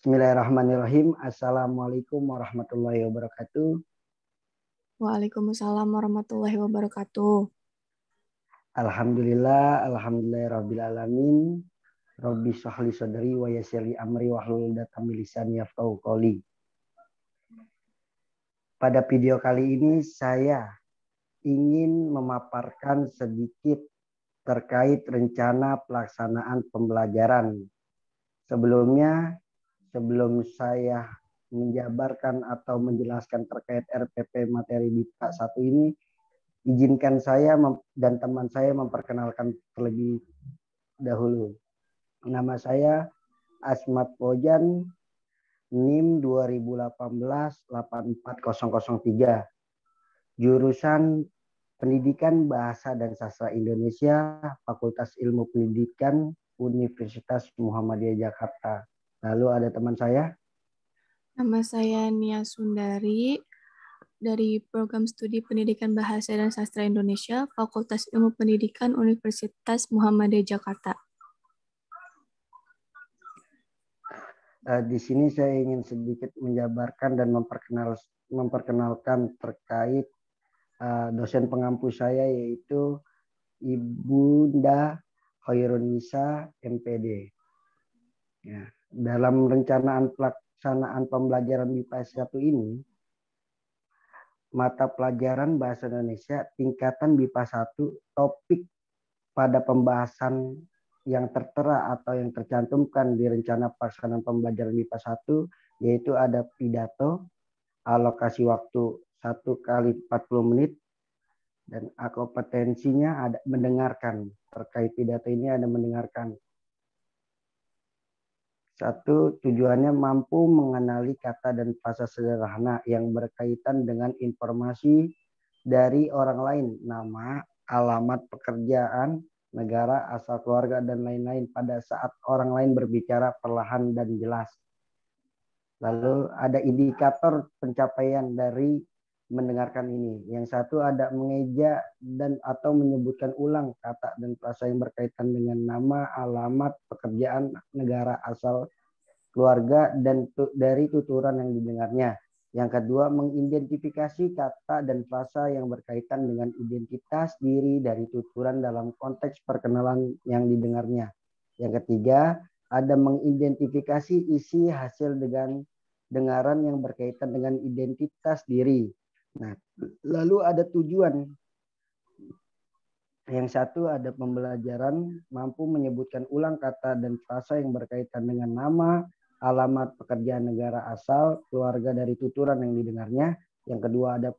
Bismillahirrahmanirrahim. Assalamualaikum warahmatullahi wabarakatuh. Waalaikumsalam warahmatullahi wabarakatuh. Alhamdulillah alamin. Rabbi shrahli sadri wa yassirli amri wahlul 'uqdatam min lisani yafqahu qouli. Pada video kali ini saya ingin memaparkan sedikit terkait rencana pelaksanaan pembelajaran. Sebelum saya menjabarkan atau menjelaskan terkait RPP materi BIPA 1 ini, izinkan saya dan teman saya memperkenalkan terlebih dahulu. Nama saya Asmat Pojan, NIM 2018-84003, jurusan Pendidikan Bahasa dan Sastra Indonesia, Fakultas Ilmu Pendidikan, Universitas Muhammadiyah Jakarta. Lalu ada teman saya. Nama saya Nia Sundari dari Program Studi Pendidikan Bahasa dan Sastra Indonesia, Fakultas Ilmu Pendidikan Universitas Muhammadiyah Jakarta. Di sini saya ingin sedikit menjabarkan dan memperkenalkan terkait dosen pengampu saya, yaitu Ibunda Khairunisa MPD. Ya, dalam rencanaan pelaksanaan pembelajaran BIPA 1 ini, mata pelajaran Bahasa Indonesia tingkatan BIPA 1, topik pada pembahasan yang tertera atau yang tercantumkan di rencana pelaksanaan pembelajaran BIPA 1, yaitu ada pidato, alokasi waktu 1 kali 40 menit, dan kompetensinya ada mendengarkan. Terkait pidato ini ada mendengarkan. 1. Tujuannya mampu mengenali kata dan frasa sederhana yang berkaitan dengan informasi dari orang lain, nama, alamat pekerjaan, negara, asal keluarga, dan lain-lain pada saat orang lain berbicara perlahan dan jelas. Lalu ada indikator pencapaian dari mendengarkan ini. Yang satu ada mengeja dan atau menyebutkan ulang kata dan frasa yang berkaitan dengan nama, alamat, pekerjaan, negara, asal keluarga, dan dari tuturan yang didengarnya. Yang kedua, mengidentifikasi kata dan frasa yang berkaitan dengan identitas diri dari tuturan dalam konteks perkenalan yang didengarnya. Yang ketiga, ada mengidentifikasi isi hasil dengan dengaran yang berkaitan dengan identitas diri. Nah, lalu ada tujuan. Yang satu ada pembelajaran mampu menyebutkan ulang kata dan frasa yang berkaitan dengan nama, alamat, pekerjaan, negara asal, keluarga dari tuturan yang didengarnya. Yang kedua ada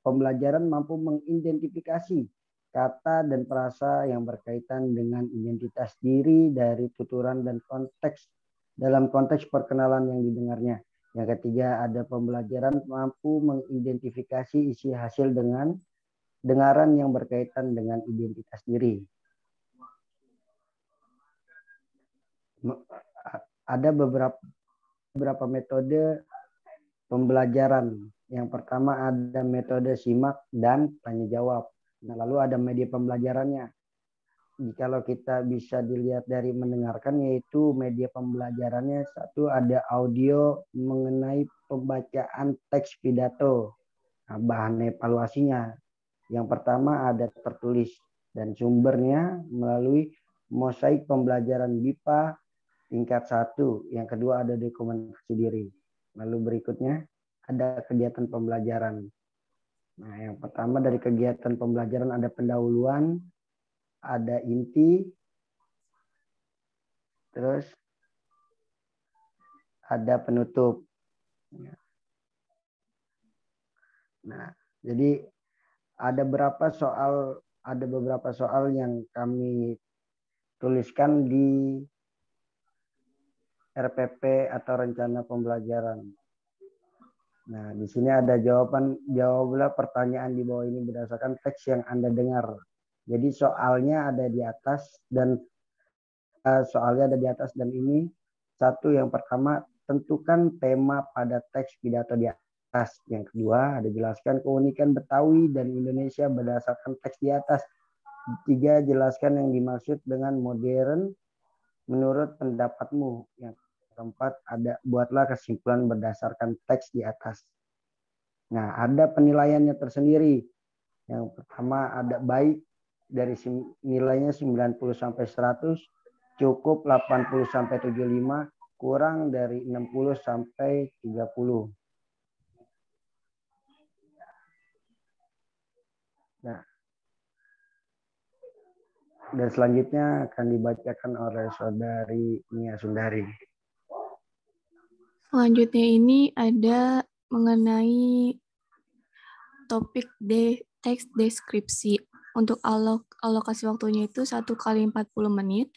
pembelajaran mampu mengidentifikasi kata dan frasa yang berkaitan dengan identitas diri dari tuturan dan konteks dalam konteks perkenalan yang didengarnya. Yang ketiga ada pembelajaran mampu mengidentifikasi isi hasil dengan dengaran yang berkaitan dengan identitas diri. Ada beberapa metode pembelajaran. Yang pertama ada metode simak dan tanya jawab. Nah, lalu ada media pembelajarannya. Kalau kita bisa dilihat dari mendengarkan, yaitu media pembelajarannya, satu ada audio mengenai pembacaan teks pidato. Nah, bahan evaluasinya. Yang pertama ada tertulis dan sumbernya melalui mosaik pembelajaran BIPA tingkat 1. Yang kedua ada dokumentasi diri. Lalu berikutnya ada kegiatan pembelajaran. Nah, yang pertama dari kegiatan pembelajaran ada pendahuluan, ada inti, terus ada penutup. Nah, jadi ada beberapa soal yang kami tuliskan di RPP atau rencana pembelajaran. Nah, di sini ada jawablah pertanyaan di bawah ini berdasarkan teks yang Anda dengar. Jadi soalnya ada di atas dan ini satu. Yang pertama, tentukan tema pada teks pidato di atas. Yang kedua, ada jelaskan keunikan Betawi dan Indonesia berdasarkan teks di atas. 3, jelaskan yang dimaksud dengan modern menurut pendapatmu. Yang keempat ada buatlah kesimpulan berdasarkan teks di atas. Nah, ada penilaiannya tersendiri. Yang pertama ada baik dari nilainya 90 sampai 100, cukup 80 sampai 75, kurang dari 60 sampai 30. Nah, dan selanjutnya akan dibacakan oleh Saudari Nia Sundari. Selanjutnya ini ada mengenai topik teks deskripsi. Untuk alokasi waktunya itu 1 kali 40 menit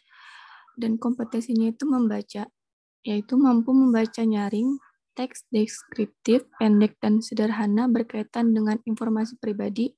dan kompetensinya itu membaca, yaitu mampu membaca nyaring teks deskriptif, pendek dan sederhana berkaitan dengan informasi pribadi,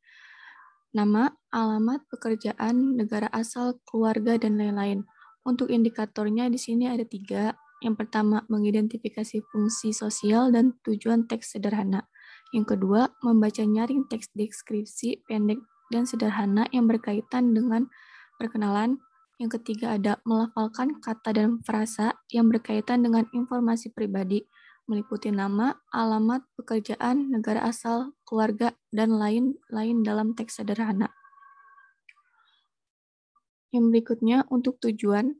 nama, alamat, pekerjaan, negara asal, keluarga, dan lain-lain. Untuk indikatornya di sini ada 3. Yang pertama, mengidentifikasi fungsi sosial dan tujuan teks sederhana. Yang kedua, membaca nyaring teks deskripsi pendek dan sederhana yang berkaitan dengan perkenalan. Yang ketiga ada melafalkan kata dan frasa yang berkaitan dengan informasi pribadi, meliputi nama, alamat, pekerjaan, negara asal, keluarga, dan lain-lain dalam teks sederhana. Yang berikutnya untuk tujuan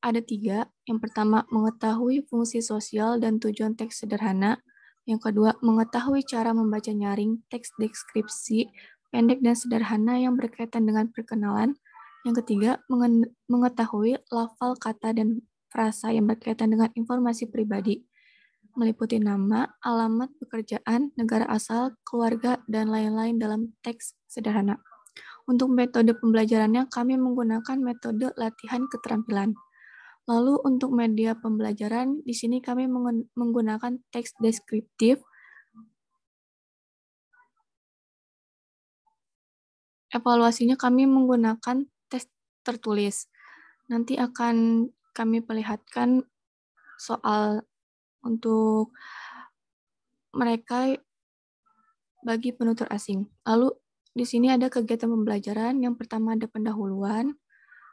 ada 3. Yang pertama, mengetahui fungsi sosial dan tujuan teks sederhana. Yang kedua, mengetahui cara membaca nyaring teks deskripsi pendek dan sederhana yang berkaitan dengan perkenalan. Yang ketiga, mengetahui lafal kata dan frasa yang berkaitan dengan informasi pribadi, meliputi nama, alamat, pekerjaan, negara asal, keluarga, dan lain-lain dalam teks sederhana. Untuk metode pembelajarannya, kami menggunakan metode latihan keterampilan. Lalu untuk media pembelajaran, di sini kami menggunakan teks deskriptif. Evaluasinya kami menggunakan tes tertulis. Nanti akan kami perlihatkan soal untuk mereka bagi penutur asing. Lalu di sini ada kegiatan pembelajaran. Yang pertama ada pendahuluan,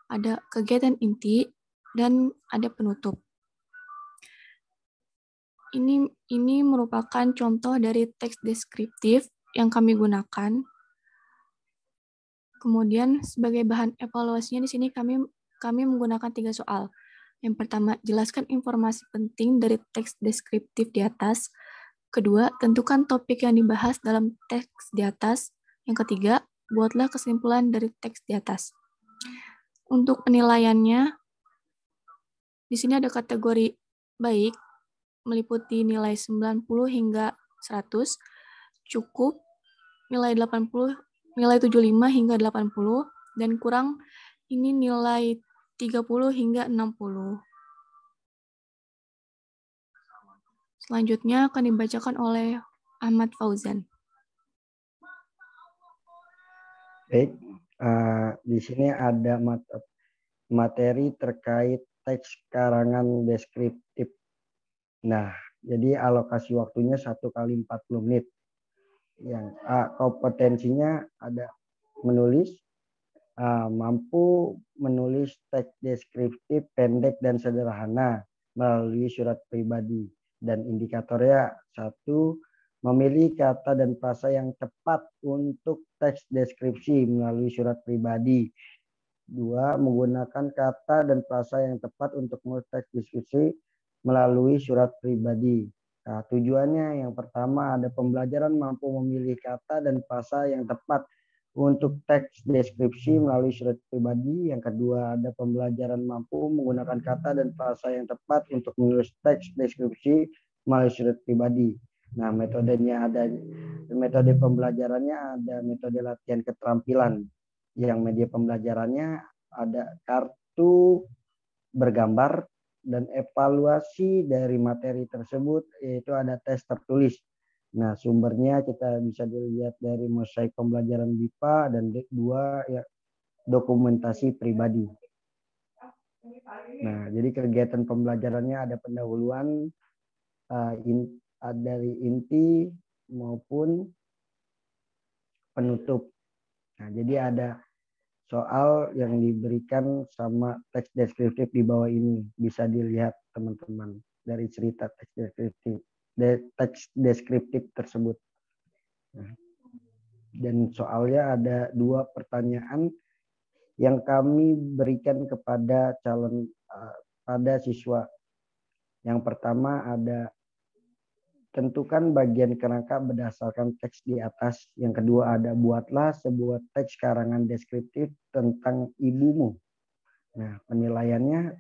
ada kegiatan inti, dan ada penutup. Ini merupakan contoh dari teks deskriptif yang kami gunakan. Kemudian sebagai bahan evaluasinya di sini kami menggunakan 3 soal. Yang pertama, jelaskan informasi penting dari teks deskriptif di atas. Kedua, tentukan topik yang dibahas dalam teks di atas. Yang ketiga, buatlah kesimpulan dari teks di atas. Untuk penilaiannya, di sini ada kategori baik, meliputi nilai 90 hingga 100, cukup nilai 80, nilai 75 hingga 80, dan kurang ini nilai 30 hingga 60. Selanjutnya akan dibacakan oleh Ahmad Fauzan. Baik, di sini ada materi terkait teks karangan deskriptif. Nah, jadi alokasi waktunya 1 kali 40 menit. Yang kompetensinya ada menulis, mampu menulis teks deskriptif pendek dan sederhana melalui surat pribadi. Dan indikatornya 1, memilih kata dan frasa yang tepat untuk teks deskripsi melalui surat pribadi. 2, menggunakan kata dan frasa yang tepat untuk teks deskripsi melalui surat pribadi. Nah, tujuannya yang pertama ada pembelajaran mampu memilih kata dan frasa yang tepat untuk teks deskripsi melalui surat pribadi. Yang kedua ada pembelajaran mampu menggunakan kata dan frasa yang tepat untuk menulis teks deskripsi melalui surat pribadi. Nah, metodenya ada, metode pembelajarannya ada metode latihan keterampilan. Yang media pembelajarannya ada kartu bergambar dan evaluasi dari materi tersebut, yaitu ada tes tertulis. Nah, sumbernya kita bisa dilihat dari mosaik pembelajaran BIPA dan 2 ya, dokumentasi pribadi. Nah, jadi kegiatan pembelajarannya ada pendahuluan dari inti maupun penutup. Nah, jadi ada soal yang diberikan sama teks deskriptif di bawah ini. Bisa dilihat teman-teman dari cerita teks deskriptif tersebut. Dan soalnya ada 2 pertanyaan yang kami berikan kepada pada siswa. Yang pertama ada tentukan bagian kerangka berdasarkan teks di atas. Yang kedua ada buatlah sebuah teks karangan deskriptif tentang ibumu. Nah, penilaiannya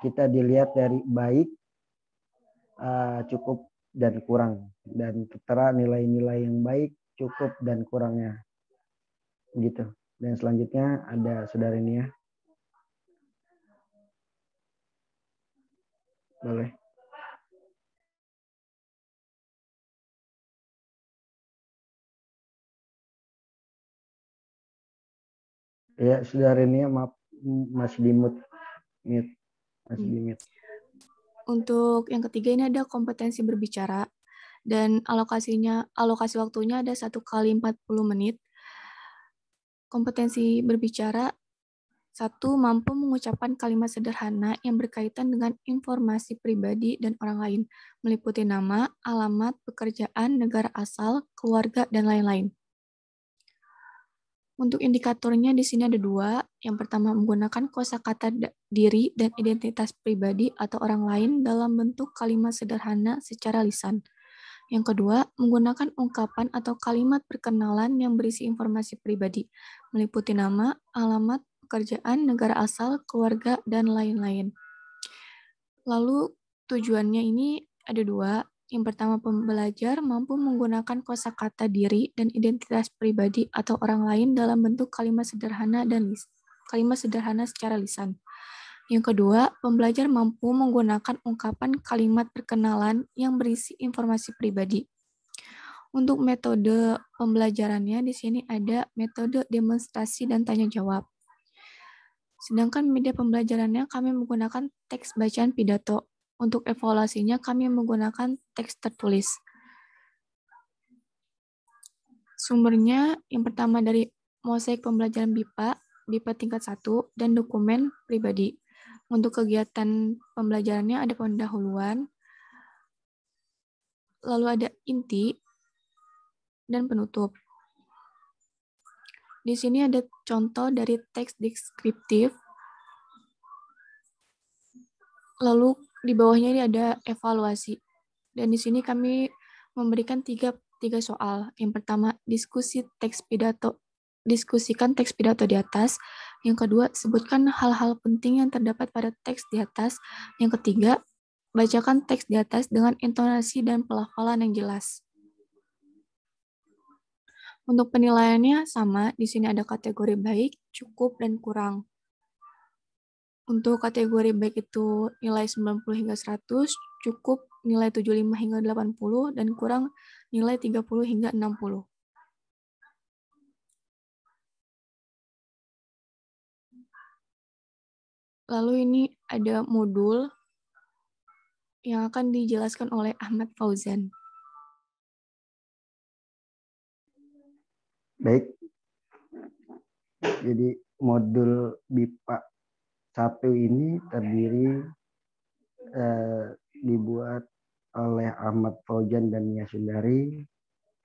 kita dilihat dari baik, cukup, dan kurang. Dan tertera nilai-nilai yang baik, cukup, dan kurangnya. Gitu. Dan selanjutnya ada saudara Nia. Boleh. Ya, saudara Nia, maaf, masih di mute. Masih di mute. Untuk yang ketiga ini ada kompetensi berbicara dan alokasi waktunya ada 1 kali 40 menit. Kompetensi berbicara 1. Mampu mengucapkan kalimat sederhana yang berkaitan dengan informasi pribadi dan orang lain, meliputi nama, alamat, pekerjaan, negara asal, keluarga, dan lain-lain. Untuk indikatornya di sini ada 2. Yang pertama menggunakan kosakata diri dan identitas pribadi atau orang lain dalam bentuk kalimat sederhana secara lisan. Yang kedua, menggunakan ungkapan atau kalimat perkenalan yang berisi informasi pribadi, meliputi nama, alamat, pekerjaan, negara asal, keluarga, dan lain-lain. Lalu tujuannya ini ada 2. Yang pertama, pembelajar mampu menggunakan kosakata diri dan identitas pribadi atau orang lain dalam bentuk kalimat sederhana secara lisan. Yang kedua, pembelajar mampu menggunakan ungkapan kalimat perkenalan yang berisi informasi pribadi. Untuk metode pembelajarannya di sini ada metode demonstrasi dan tanya jawab. Sedangkan media pembelajarannya kami menggunakan teks bacaan pidato. Untuk evaluasinya kami menggunakan teks tertulis. Sumbernya yang pertama dari mosaik pembelajaran BIPA tingkat 1, dan dokumen pribadi. Untuk kegiatan pembelajarannya ada pendahuluan, lalu ada inti, dan penutup. Di sini ada contoh dari teks deskriptif. Lalu di bawahnya ini ada evaluasi. Dan di sini kami memberikan tiga soal. Yang pertama, diskusikan teks pidato di atas. Yang kedua, sebutkan hal-hal penting yang terdapat pada teks di atas. Yang ketiga, bacakan teks di atas dengan intonasi dan pelafalan yang jelas. Untuk penilaiannya sama, di sini ada kategori baik, cukup, dan kurang. Untuk kategori baik itu nilai 90 hingga 100, cukup nilai 75 hingga 80, dan kurang nilai 30 hingga 60. Lalu ini ada modul yang akan dijelaskan oleh Ahmad Fauzan. Baik. Jadi modul BIPA 1 ini terdiri dibuat oleh Ahmad Fauzan dan Nia Sundari,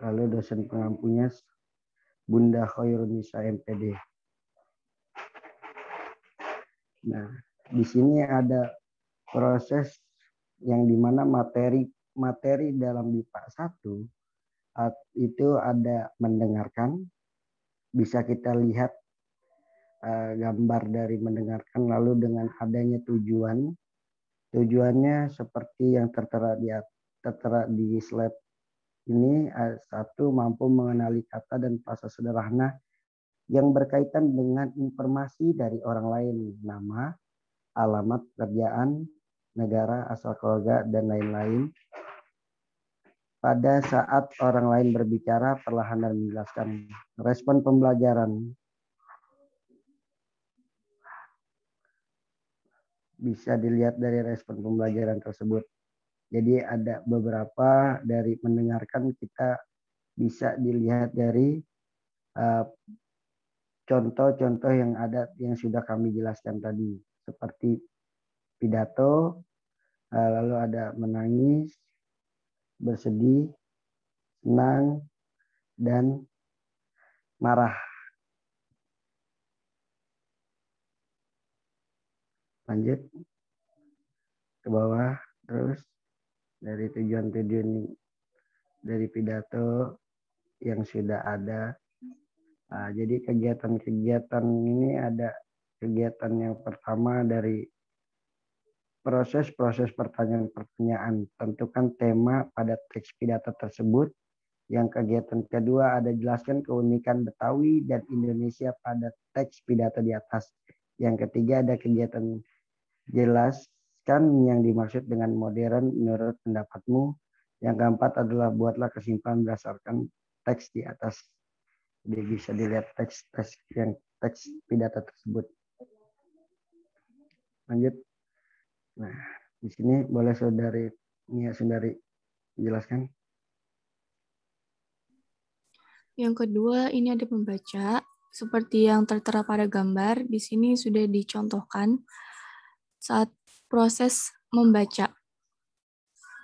lalu dosen pengampunya Bunda Khairunisa MPD. Nah, di sini ada proses yang dimana materi dalam BIPA 1 itu ada mendengarkan, bisa kita lihat gambar dari mendengarkan, lalu dengan adanya tujuannya seperti yang tertera di slide ini. 1, mampu mengenali kata dan frasa sederhana yang berkaitan dengan informasi dari orang lain, nama, alamat, pekerjaan, negara, asal keluarga, dan lain-lain. Pada saat orang lain berbicara, perlahan dan menjelaskan. Respon pembelajaran bisa dilihat dari respon pembelajaran tersebut. Jadi ada beberapa dari mendengarkan, kita bisa dilihat dari contoh-contoh yang ada yang sudah kami jelaskan tadi, seperti pidato, lalu ada menangis, bersedih, senang, dan marah. Lanjut ke bawah, terus dari tujuan-tujuan dari pidato yang sudah ada. Nah, jadi kegiatan-kegiatan ini ada kegiatan yang pertama dari proses pertanyaan-pertanyaan. Tentukan tema pada teks pidato tersebut. Yang kegiatan kedua ada jelaskan keunikan Betawi dan Indonesia pada teks pidato di atas. Yang ketiga ada kegiatan jelaskan yang dimaksud dengan modern menurut pendapatmu. Yang keempat adalah buatlah kesimpulan berdasarkan teks di atas. Jadi bisa dilihat teks pidato tersebut. Lanjut. Nah, di sini boleh saudari Nia Sundari jelaskan. Yang kedua, ini ada membaca. Seperti yang tertera pada gambar, di sini sudah dicontohkan saat proses membaca.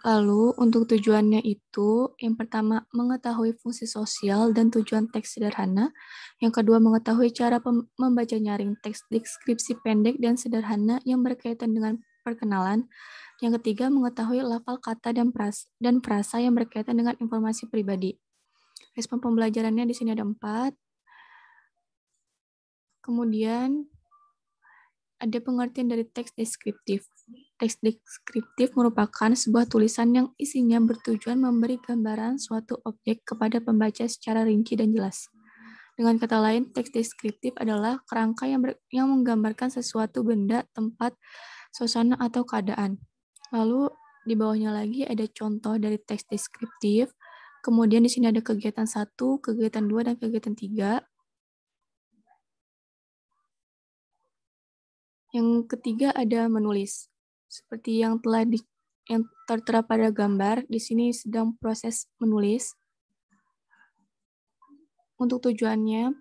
Lalu, untuk tujuannya itu, yang pertama, mengetahui fungsi sosial dan tujuan teks sederhana. Yang kedua, mengetahui cara membaca nyaring teks deskripsi pendek dan sederhana yang berkaitan dengan perkenalan. Yang ketiga, mengetahui lafal kata dan frasa yang berkaitan dengan informasi pribadi. Respon pembelajarannya di sini ada 4. Kemudian, ada pengertian dari teks deskriptif. Teks deskriptif merupakan sebuah tulisan yang isinya bertujuan memberi gambaran suatu objek kepada pembaca secara rinci dan jelas. Dengan kata lain, teks deskriptif adalah kerangka yang menggambarkan sesuatu benda, tempat, suasana, atau keadaan. Lalu, di bawahnya lagi ada contoh dari teks deskriptif. Kemudian di sini ada kegiatan 1, kegiatan 2, dan kegiatan 3. Yang ketiga ada menulis. Seperti yang tertera pada gambar, di sini sedang proses menulis. Untuk tujuannya,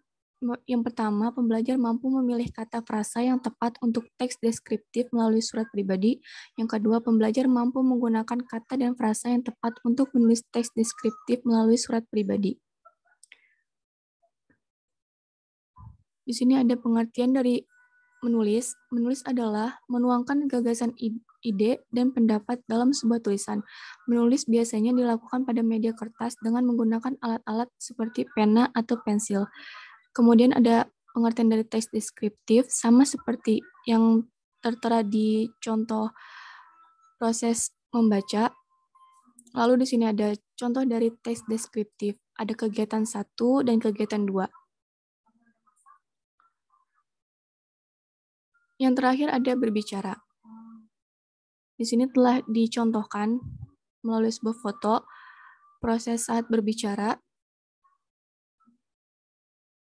yang pertama, pembelajar mampu memilih kata frasa yang tepat untuk teks deskriptif melalui surat pribadi. Yang kedua, pembelajar mampu menggunakan kata dan frasa yang tepat untuk menulis teks deskriptif melalui surat pribadi. Di sini ada pengertian dari menulis. Menulis adalah menuangkan gagasan ide dan pendapat dalam sebuah tulisan. Menulis biasanya dilakukan pada media kertas dengan menggunakan alat-alat seperti pena atau pensil. Kemudian ada pengertian dari teks deskriptif, sama seperti yang tertera di contoh proses membaca. Lalu di sini ada contoh dari teks deskriptif. Ada kegiatan 1 dan kegiatan 2. Yang terakhir ada berbicara. Di sini telah dicontohkan melalui sebuah foto proses saat berbicara.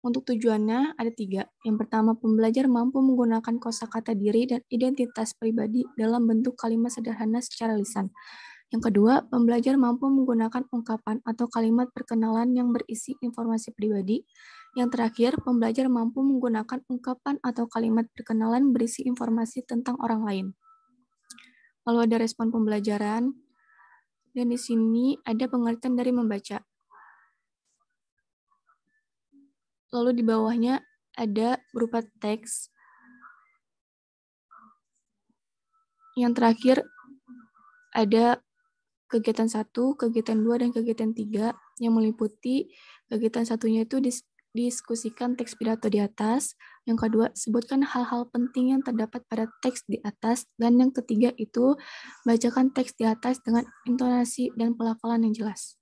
Untuk tujuannya ada 3. Yang pertama, pembelajar mampu menggunakan kosakata diri dan identitas pribadi dalam bentuk kalimat sederhana secara lisan. Yang kedua, pembelajar mampu menggunakan ungkapan atau kalimat perkenalan yang berisi informasi pribadi. Yang terakhir, pembelajar mampu menggunakan ungkapan atau kalimat perkenalan berisi informasi tentang orang lain. Lalu ada respon pembelajaran, dan di sini ada pengertian dari membaca. Lalu di bawahnya ada berupa teks. Yang terakhir ada kegiatan 1, kegiatan 2, dan kegiatan 3 yang meliputi kegiatan 1-nya itu diskusikan teks pidato di atas. Yang kedua, sebutkan hal-hal penting yang terdapat pada teks di atas. Dan yang ketiga itu, bacakan teks di atas dengan intonasi dan pelafalan yang jelas.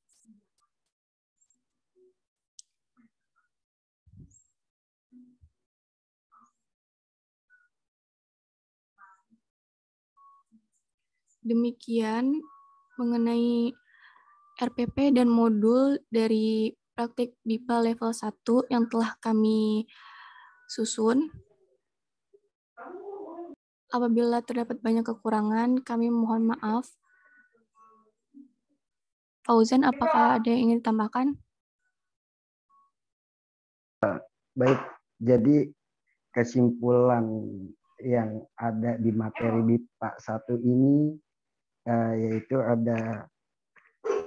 Demikian mengenai RPP dan modul dari praktik BIPA level 1 yang telah kami susun. Apabila terdapat banyak kekurangan, kami mohon maaf. Fauzan, apakah ada yang ingin ditambahkan? Baik, Jadi kesimpulan yang ada di materi BIPA 1 ini yaitu ada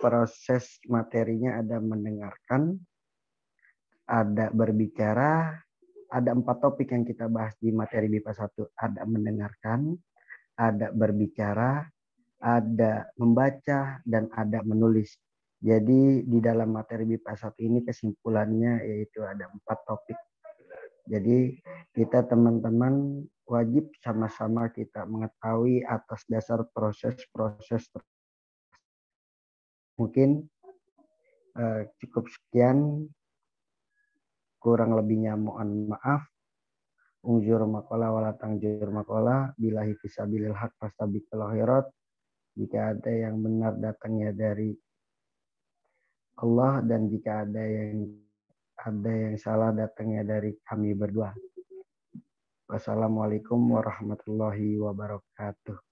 proses materinya, ada mendengarkan, ada berbicara, ada 4 topik yang kita bahas di materi BIPA 1. Ada mendengarkan, ada berbicara, ada membaca, dan ada menulis. Jadi di dalam materi BIPA 1 ini kesimpulannya yaitu ada 4 topik. Jadi kita teman-teman wajib sama-sama kita mengetahui atas dasar proses-proses. Mungkin cukup sekian, kurang lebihnya mohon maaf. Unjur makola wala tangjur makola, billahi fisabilil haq fastabiqul khairat. Jika ada yang benar datangnya dari Allah, dan jika ada yang salah datangnya dari kami berdua. Wassalamualaikum warahmatullahi wabarakatuh.